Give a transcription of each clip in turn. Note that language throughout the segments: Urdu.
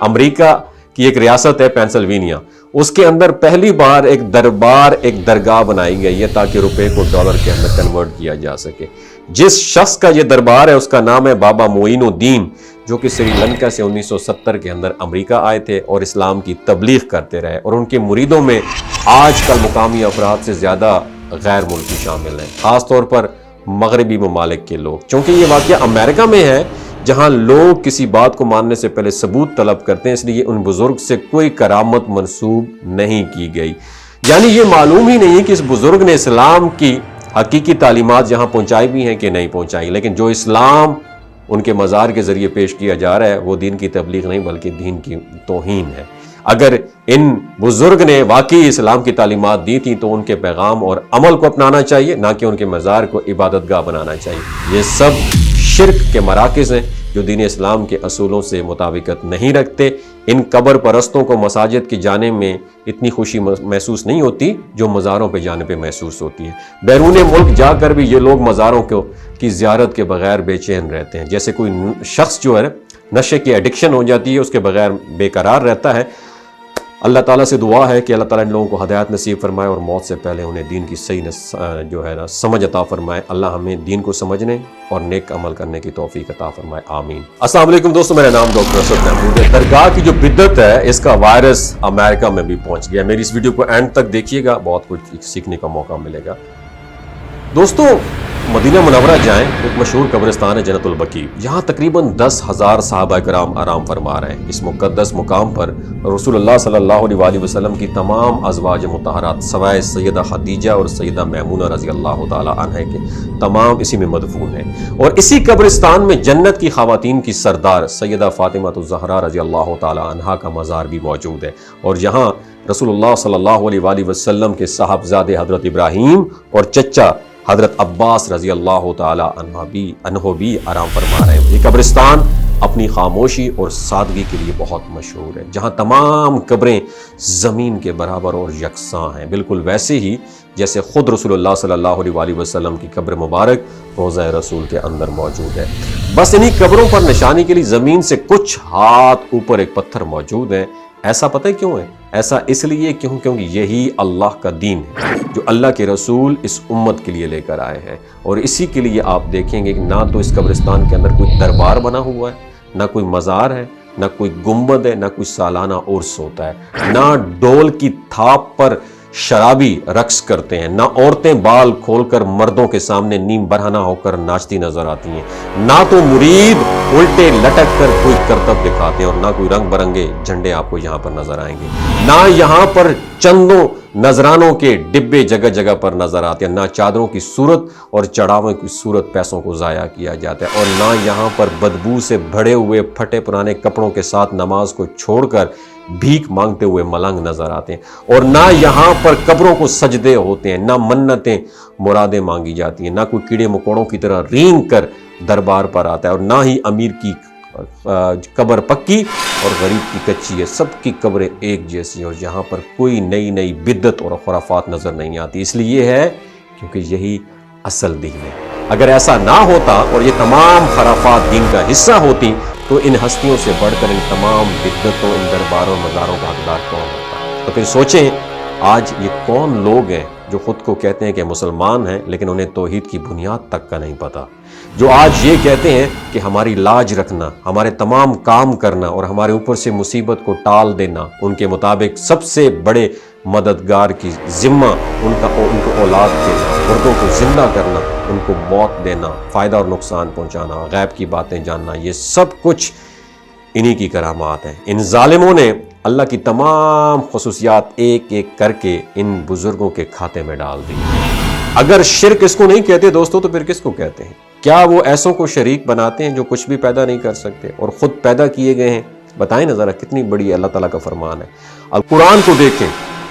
امریکہ کی ایک ریاست ہے پینسلوینیا، اس کے اندر پہلی بار ایک دربار، ایک درگاہ بنائی گئی ہے تاکہ روپے کو ڈالر کے اندر کنورٹ کیا جا سکے۔ جس شخص کا یہ دربار ہے اس کا نام ہے بابا معین الدین، جو کہ سری لنکا سے 1970 کے اندر امریکہ آئے تھے اور اسلام کی تبلیغ کرتے رہے، اور ان کے مریدوں میں آج کل مقامی افراد سے زیادہ غیر ملکی شامل ہیں، خاص طور پر مغربی ممالک کے لوگ۔ چونکہ یہ واقعہ امریکہ میں ہے جہاں لوگ کسی بات کو ماننے سے پہلے ثبوت طلب کرتے ہیں، اس لیے ان بزرگ سے کوئی کرامت منسوب نہیں کی گئی۔ یعنی یہ معلوم ہی نہیں کہ اس بزرگ نے اسلام کی حقیقی تعلیمات یہاں پہنچائی بھی ہیں کہ نہیں پہنچائی، لیکن جو اسلام ان کے مزار کے ذریعے پیش کیا جا رہا ہے وہ دین کی تبلیغ نہیں بلکہ دین کی توہین ہے۔ اگر ان بزرگ نے واقعی اسلام کی تعلیمات دی تھی تو ان کے پیغام اور عمل کو اپنانا چاہیے، نہ کہ ان کے مزار کو عبادت گاہ بنانا چاہیے۔ یہ سب شرک کے مراکز ہیں جو دین اسلام کے اصولوں سے مطابقت نہیں رکھتے۔ ان قبر پرستوں کو مساجد کی جانے میں اتنی خوشی محسوس نہیں ہوتی جو مزاروں پہ جانے پہ محسوس ہوتی ہے۔ بیرون ملک جا کر بھی یہ لوگ مزاروں کی زیارت کے بغیر بے چین رہتے ہیں، جیسے کوئی شخص جو ہے نشے کی ایڈکشن ہو جاتی ہے، اس کے بغیر بے قرار رہتا ہے۔ اللہ تعالیٰ سے دعا ہے کہ اللہ تعالیٰ ان لوگوں کو ہدایت نصیب فرمائے اور موت سے پہلے انہیں دین کی صحیح جو ہے نا سمجھ عطا فرمائے۔ اللہ ہمیں دین کو سمجھنے اور نیک عمل کرنے کی توفیق عطا فرمائے، آمین۔ السلام علیکم دوستو، میرا نام ڈاکٹر اسد محمود ہے۔ درگاہ کی جو بدعت ہے اس کا وائرس امریکہ میں بھی پہنچ گیا۔ میری اس ویڈیو کو اینڈ تک دیکھیے گا، بہت کچھ سیکھنے کا موقع ملے گا۔ دوستو مدینہ منورہ جائیں، ایک مشہور قبرستان ہے جنت البقیع، یہاں تقریباً 10,000 صحابہ کرام آرام فرما رہے ہیں۔ اس مقدس مقام پر رسول اللہ صلی اللہ علیہ وآلہ وسلم کی تمام ازواج مطہرات سوائے سیدہ خدیجہ اور سیدہ میمونہ رضی اللہ تعالی عنہ کے تمام اسی میں مدفون ہیں، اور اسی قبرستان میں جنت کی خواتین کی سردار سیدہ فاطمہ الزہرا رضی اللہ تعالی عنہ کا مزار بھی موجود ہے، اور یہاں رسول اللہ صلی اللہ علیہ وآلہ وسلم کے صاحبزادے حضرت ابراہیم اور چچا حضرت عباس رضی اللہ تعالی عنہ بھی آرام فرما رہے ہیں۔ یہ قبرستان اپنی خاموشی اور سادگی کے لیے بہت مشہور ہے، جہاں تمام قبریں زمین کے برابر اور یکساں ہیں، بالکل ویسے ہی جیسے خود رسول اللہ صلی اللہ علیہ وآلہ وسلم کی قبر مبارک روضہ رسول کے اندر موجود ہے۔ بس انہی قبروں پر نشانی کے لیے زمین سے کچھ ہاتھ اوپر ایک پتھر موجود ہیں۔ ایسا پتہ کیوں ہے؟ ایسا اس لیے کیونکہ یہی اللہ کا دین ہے جو اللہ کے رسول اس امت کے لیے لے کر آئے ہیں، اور اسی کے لیے آپ دیکھیں گے کہ نہ تو اس قبرستان کے اندر کوئی دربار بنا ہوا ہے، نہ کوئی مزار ہے، نہ کوئی گنبد ہے، نہ کوئی سالانہ عرس ہوتا ہے، نہ ڈول کی تھاپ پر شرابی رقص کرتے ہیں، نہ عورتیں بال کھول کر مردوں کے سامنے نیم برہنہ ہو کر ناچتی نظر آتی ہیں، نہ تو مرید الٹے لٹک کر کوئی کرتب دکھاتے ہیں، اور نہ کوئی رنگ برنگے جھنڈے آپ کو یہاں پر نظر آئیں گے، نہ یہاں پر چندوں نذرانوں کے ڈبے جگہ جگہ پر نظر آتے ہیں، نہ چادروں کی صورت اور چڑھاوے کی صورت پیسوں کو ضائع کیا جاتا ہے، اور نہ یہاں پر بدبو سے بھرے ہوئے پھٹے پرانے کپڑوں کے ساتھ نماز کو چھوڑ کر بھیک مانگتے ہوئے ملنگ نظر آتے ہیں، اور نہ یہاں پر قبروں کو سجدے ہوتے ہیں، نہ منتیں مرادیں مانگی جاتی ہیں، نہ کوئی کیڑے مکوڑوں کی طرح رینگ کر دربار پر آتا ہے، اور نہ ہی امیر کی قبر پکی اور غریب کی کچی ہے، سب کی قبریں ایک جیسی ہیں، اور یہاں پر کوئی نئی بدعت اور خرافات نظر نہیں آتی۔ اس لیے ہے کیونکہ یہی اصل دین ہے۔ اگر ایسا نہ ہوتا اور یہ تمام خرافات دین کا حصہ ہوتی تو ان ہستیوں سے بڑھ کر ان تمام بدعتوں، ان درباروں مزاروں کا حقدار کون ہوتا؟ تو پھر سوچیں آج یہ کون لوگ ہیں جو خود کو کہتے ہیں کہ مسلمان ہیں لیکن انہیں توحید کی بنیاد تک کا نہیں پتہ، جو آج یہ کہتے ہیں کہ ہماری لاج رکھنا، ہمارے تمام کام کرنا اور ہمارے اوپر سے مصیبت کو ٹال دینا ان کے مطابق سب سے بڑے مددگار کی ذمہ ان کو اولاد دینا، مردوں کو زندہ کرنا، ان کو موت دینا، فائدہ اور نقصان پہنچانا، غیب کی باتیں جاننا، یہ سب کچھ انہی کی کرامات ہیں۔ ان ظالموں نے اللہ کی تمام خصوصیات ایک ایک کر کے ان بزرگوں کے کھاتے میں ڈال دی۔ اگر شرک اس کو نہیں کہتے دوستو تو پھر کس کو کہتے ہیں؟ کیا وہ ایسوں کو شریک بناتے ہیں جو کچھ بھی پیدا نہیں کر سکتے اور خود پیدا کیے گئے ہیں؟ بتائیں نا ذرا، کتنی بڑی اللہ تعالیٰ کا فرمان ہے۔ اب قرآن کو دیکھیں،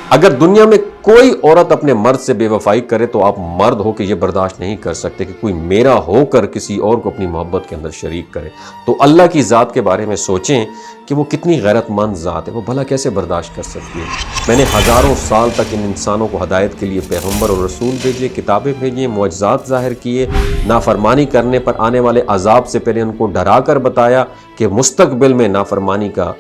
اگر دنیا میں کوئی عورت اپنے مرد سے بے وفائی کرے تو آپ مرد ہو کے یہ برداشت نہیں کر سکتے کہ کوئی میرا ہو کر کسی اور کو اپنی محبت کے اندر شریک کرے، تو اللہ کی ذات کے بارے میں سوچیں کہ وہ کتنی غیرت مند ذات ہے، وہ بھلا کیسے برداشت کر سکتی ہے؟ میں نے ہزاروں سال تک ان انسانوں کو ہدایت کے لیے پیغمبر اور رسول بھیجے، کتابیں بھیجیں، معجزات ظاہر کیے، نافرمانی کرنے پر آنے والے عذاب سے پہلے ان کو ڈرا کر بتایا کہ مستقبل میں نافرمانی کا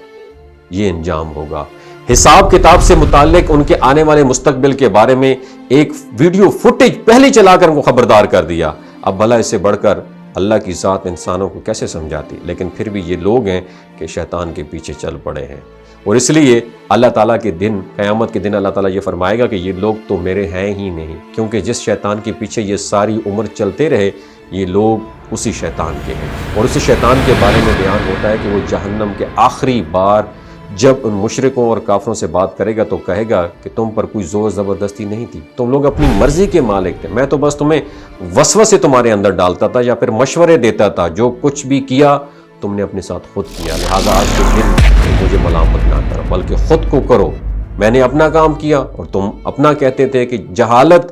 یہ انجام ہوگا۔ حساب کتاب سے متعلق ان کے آنے والے مستقبل کے بارے میں ایک ویڈیو فوٹیج پہلے چلا کر ان کو خبردار کر دیا۔ اب بھلا اس سے بڑھ کر اللہ کی ذات انسانوں کو کیسے سمجھاتی؟ لیکن پھر بھی یہ لوگ ہیں کہ شیطان کے پیچھے چل پڑے ہیں، اور اس لیے اللہ تعالیٰ کے دن، قیامت کے دن اللہ تعالیٰ یہ فرمائے گا کہ یہ لوگ تو میرے ہیں ہی نہیں، کیونکہ جس شیطان کے پیچھے یہ ساری عمر چلتے رہے یہ لوگ اسی شیطان کے ہیں۔ اور اسی شیطان کے بارے میں بیان ہوتا ہے کہ وہ جہنم کے آخری بار جب ان مشرکوں اور کافروں سے بات کرے گا تو کہے گا کہ تم پر کوئی زور زبردستی نہیں تھی، تم لوگ اپنی مرضی کے مالک تھے، میں تو بس تمہیں وسوسے تمہارے اندر ڈالتا تھا یا پھر مشورے دیتا تھا، جو کچھ بھی کیا تم نے اپنے ساتھ خود کیا، لہٰذا آج کے دن مجھے ملامت نہ کرو بلکہ خود کو کرو، میں نے اپنا کام کیا اور تم اپنا کہتے تھے۔ کہ جہالت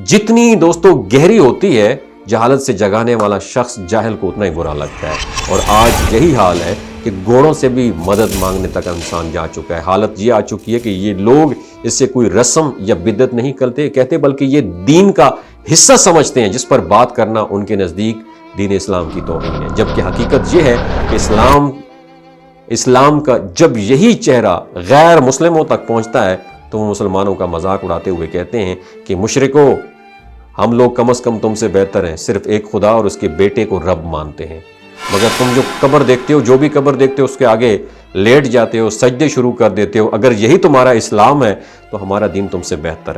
جتنی دوستو گہری ہوتی ہے، جہالت سے جگانے والا شخص جاہل کو اتنا ہی برا لگتا ہے، اور آج یہی حال ہے کہ گھوڑوں سے بھی مدد مانگنے تک انسان جا چکا ہے۔ حالت یہ آ چکی ہے کہ یہ لوگ اس سے کوئی رسم یا بدعت نہیں کہتے بلکہ یہ دین کا حصہ سمجھتے ہیں، جس پر بات کرنا ان کے نزدیک دین اسلام کی توہین ہے، جبکہ حقیقت یہ ہے کہ اسلام کا جب یہی چہرہ غیر مسلموں تک پہنچتا ہے تو وہ مسلمانوں کا مذاق اڑاتے ہوئے کہتے ہیں کہ مشرکو، ہم لوگ کم از کم تم سے بہتر ہیں، صرف ایک خدا اور اس کے بیٹے کو رب مانتے ہیں، مگر تم جو قبر دیکھتے ہو، جو بھی قبر دیکھتے ہو اس کے آگے لیٹ جاتے ہو، سجدے شروع کر دیتے ہو، اگر یہی تمہارا اسلام ہے تو ہمارا دین تم سے بہتر ہے۔